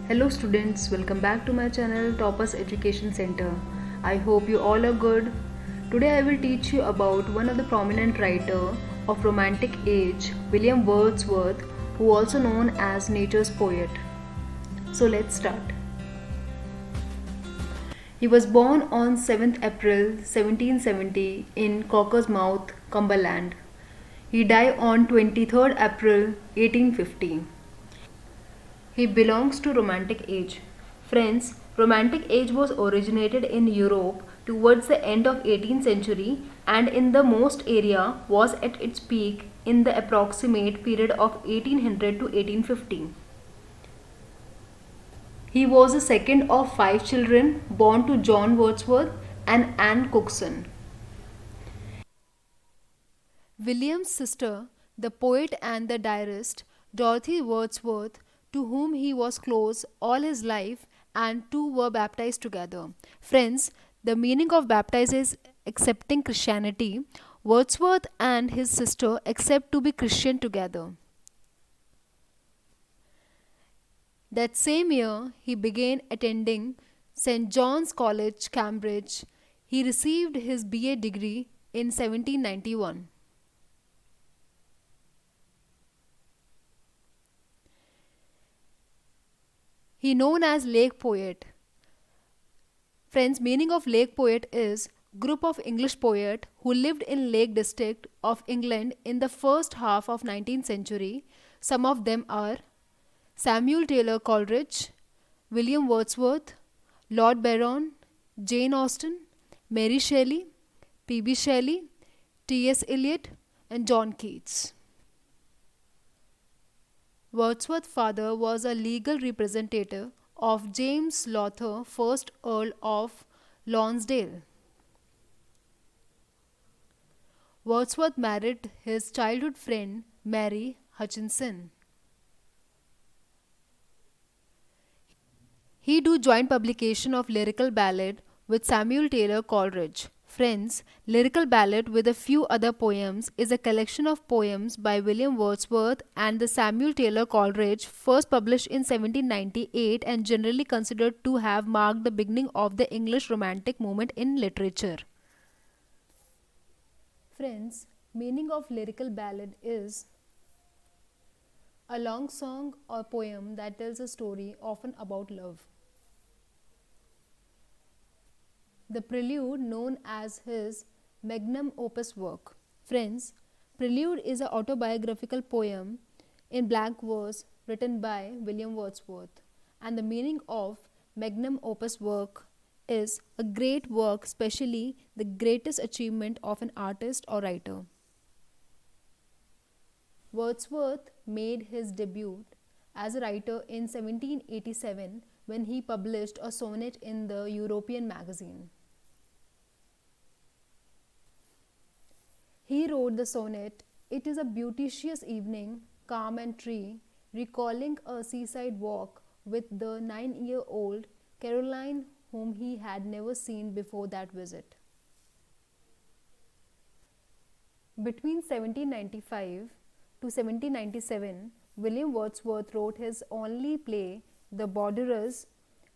Hello students, welcome back to my channel Toppers Education Center. I hope you all are good. Today I will teach you about one of the prominent writer of Romantic age, William Wordsworth, who also known as nature's poet. So let's start. He was born on 7th April 1770 in Cockersmouth, Cumberland. He died on 23rd April 1850. He belongs to Romantic age. Friends, Romantic age was originated in Europe towards the end of 18th century and in the most area was at its peak in the approximate period of 1800 to 1850. He was the second of five children born to John Wordsworth and Anne Cookson. William's sister, the poet and the diarist, Dorothy Wordsworth, to whom he was close all his life, and two were baptized together. Friends, the meaning of baptize is accepting Christianity. Wordsworth and his sister accept to be Christian together. That same year, he began attending St. John's College, Cambridge. He received his BA degree in 1791. He known as Lake Poet. Friends, meaning of Lake Poet is group of English poet who lived in Lake District of England in the first half of 19th century. Some of them are Samuel Taylor Coleridge, William Wordsworth, Lord Byron, Jane Austen, Mary Shelley, P.B. Shelley, T.S. Eliot, and John Keats. Wordsworth's father was a legal representative of James Lowther, 1st Earl of Lonsdale. Wordsworth married his childhood friend Mary Hutchinson. He do joint publication of lyrical ballad with Samuel Taylor Coleridge. Friends, lyrical ballad with a few other poems is a collection of poems by William Wordsworth and the Samuel Taylor Coleridge, first published in 1798 and generally considered to have marked the beginning of the English Romantic movement in literature. Friends, meaning of lyrical ballad is a long song or poem that tells a story, often about love. The prelude, known as his magnum opus work. Friends, Prelude is an autobiographical poem in blank verse written by William Wordsworth, and the meaning of magnum opus work is a great work, especially the greatest achievement of an artist or writer. Wordsworth made his debut as a writer in 1787 when he published a sonnet in the European magazine. He wrote the sonnet, "It is a beauteous evening, calm and tree," recalling a seaside walk with the 9-year-old Caroline, whom he had never seen before that visit. Between 1795 to 1797, William Wordsworth wrote his only play, The Borderers,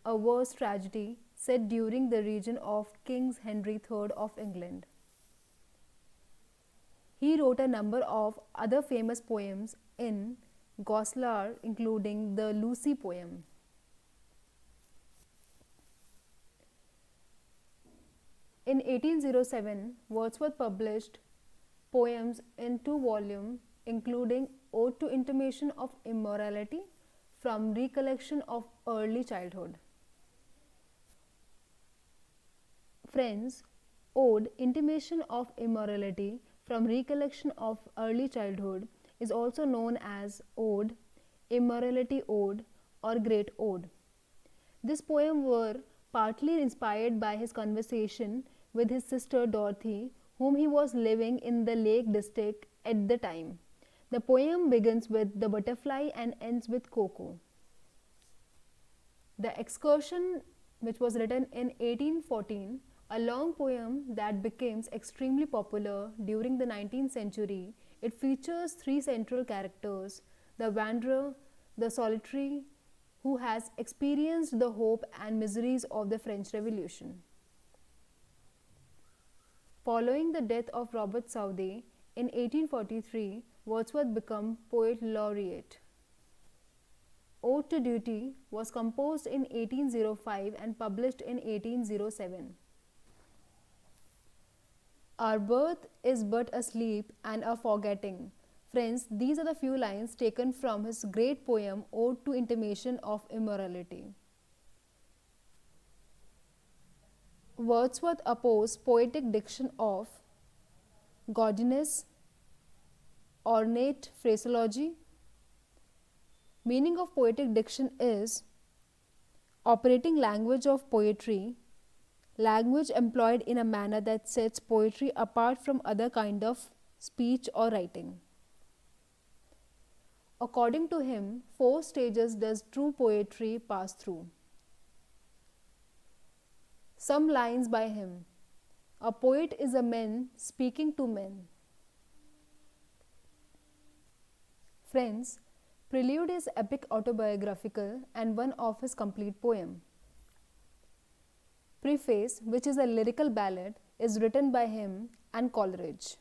a verse tragedy set during the reign of King Henry III of England. He wrote a number of other famous poems in Goslar, including the Lucy poem. In 1807, Wordsworth published poems in 2 volumes, including Ode to Intimation of Immorality from Recollection of Early Childhood. Friends, Ode, Intimation of Immorality from Recollection of Early Childhood is also known as Ode, Immorality Ode, or Great Ode. This poem were partly inspired by his conversation with his sister Dorothy, whom he was living in the Lake District at the time. The poem begins with the butterfly and ends with Coco. The Excursion, which was written in 1814, a long poem that became extremely popular during the 19th century. It features 3 central characters: the wanderer, the solitary, who has experienced the hope and miseries of the French Revolution. Following the death of Robert Southey in 1843, Wordsworth became poet laureate. Ode to Duty was composed in 1805 and published in 1807. Our birth is but a sleep and a forgetting. Friends, these are the few lines taken from his great poem Ode to Intimation of Immorality. Wordsworth opposed poetic diction of gaudiness, ornate phraseology. Meaning of poetic diction is operating language of poetry, language employed in a manner that sets poetry apart from other kind of speech or writing. According to him, four stages does true poetry pass through. Some lines by him. A poet is a man speaking to men. Friends, Prelude is epic autobiographical and one of his complete poem. Preface, which is a lyrical ballad, is written by him and Coleridge.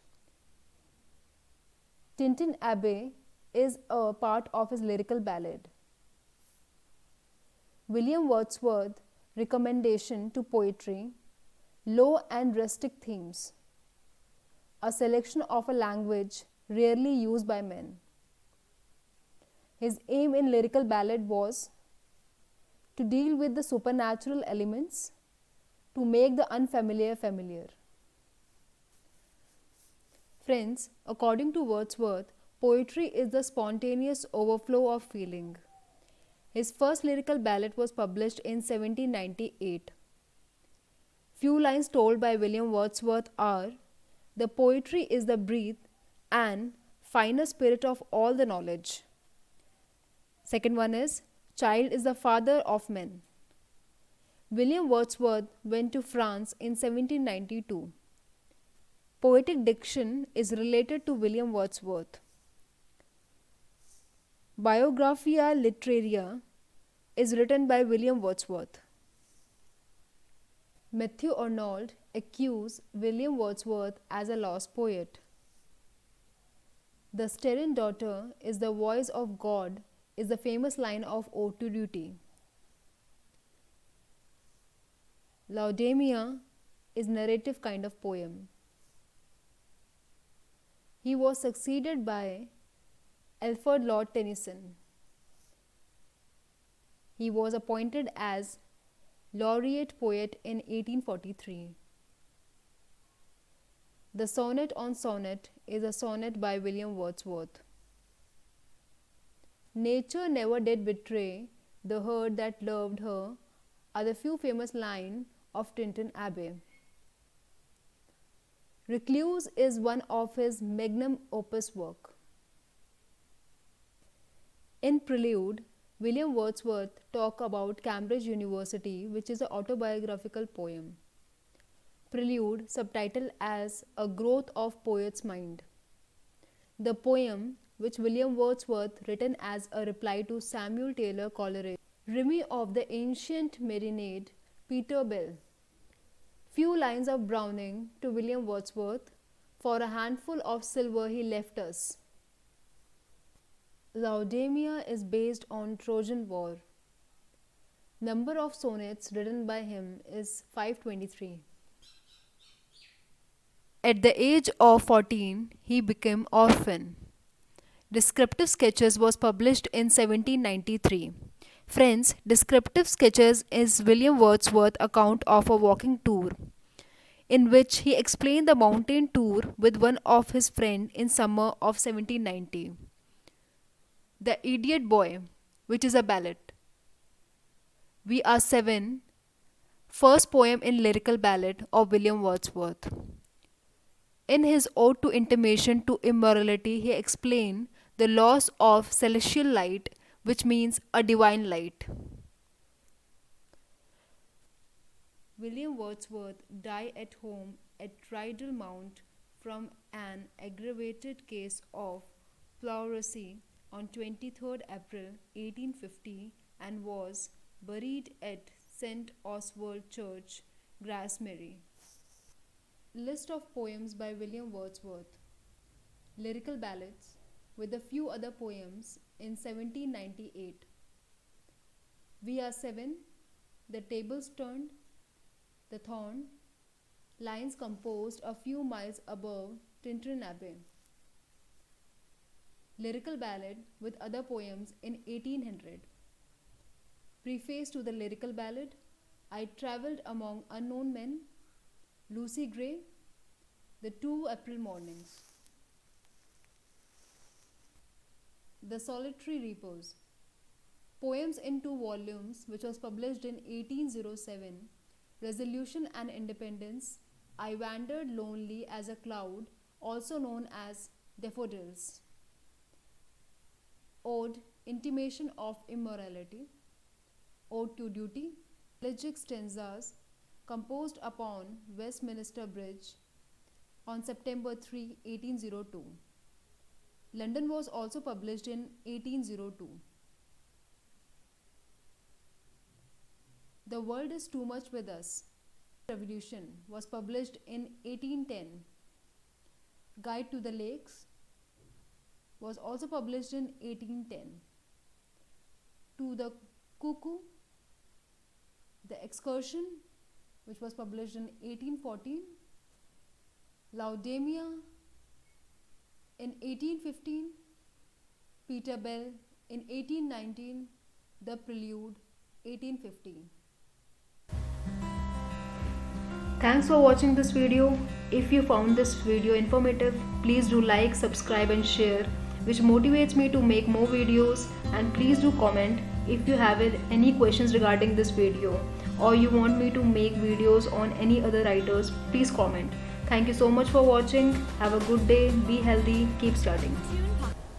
Tintin Abbey is a part of his lyrical ballad. William Wordsworth Recommendation to Poetry, Low and Rustic Themes, a selection of a language rarely used by men. His aim in lyrical ballad was to deal with the supernatural elements, to make the unfamiliar familiar. Friends, according to Wordsworth, poetry is the spontaneous overflow of feeling. His first lyrical ballad was published in 1798. Few lines told by William Wordsworth are, "The poetry is the breath and finer spirit of all the knowledge." Second one is, "Child is the father of men." William Wordsworth went to France in 1792. Poetic diction is related to William Wordsworth. Biographia Literaria is written by William Wordsworth. Matthew Arnold accused William Wordsworth as a lost poet. "The Styrian daughter is the voice of God" is the famous line of Ode to Duty. Laodamia is narrative kind of poem. He was succeeded by Alfred Lord Tennyson. He was appointed as laureate poet in 1843. The Sonnet on Sonnet is a sonnet by William Wordsworth. "Nature never did betray the herd that loved her" are the few famous lines of Tintin Abbey. Recluse is one of his magnum opus work. In Prelude, William Wordsworth talks about Cambridge University, which is an autobiographical poem. Prelude, subtitled as A Growth of Poet's Mind. The poem, which William Wordsworth written as a reply to Samuel Taylor Coleridge, Remy of the Ancient Marinade, Peter Bell. Few lines of Browning to William Wordsworth. "For a handful of silver he left us." Laodamia is based on Trojan War. Number of sonnets written by him is 523. At the age of 14, he became orphan. Descriptive Sketches was published in 1793. Friends, Descriptive Sketches is William Wordsworth's account of a walking tour, in which he explained the mountain tour with one of his friends in summer of 1790. The Idiot Boy, which is a ballad. We Are Seven, first poem in lyrical ballad of William Wordsworth. In his Ode to Intimation to Immorality, he explained the loss of celestial light, which means a divine light. William Wordsworth died at home at Rydal Mount from an aggravated case of pleurisy on 23rd April 1850 and was buried at St. Oswald Church, Grasmere. List of poems by William Wordsworth. Lyrical ballads with a few other poems in 1798. We are seven, the tables turned, the thorn, lines composed a few miles above Tintern Abbey. Lyrical ballad with other poems in 1800. Preface to the lyrical ballad, I travelled among unknown men, Lucy Gray, the 2 April mornings. The Solitary Repose. Poems in 2 volumes, which was published in 1807. Resolution and Independence. I wandered lonely as a cloud, also known as Daffodils. Ode, Intimation of Immorality. Ode to Duty. Elegiac stanzas composed upon Westminster Bridge on September 3, 1802. London was also published in 1802. The World is Too Much with Us. Revolution was published in 1810. Guide to the Lakes was also published in 1810. To the Cuckoo, The Excursion, which was published in 1814. Laudemia in 1815. Peter Bell in 1819. The Prelude, 1815. Thanks for watching this video. If you found this video informative, please do like, subscribe and share, which motivates me to make more videos. And please do comment if you have any questions regarding this video, or you want me to make videos on any other writers. Please comment. Thank you so much for watching. Have a good day. Be healthy. Keep studying.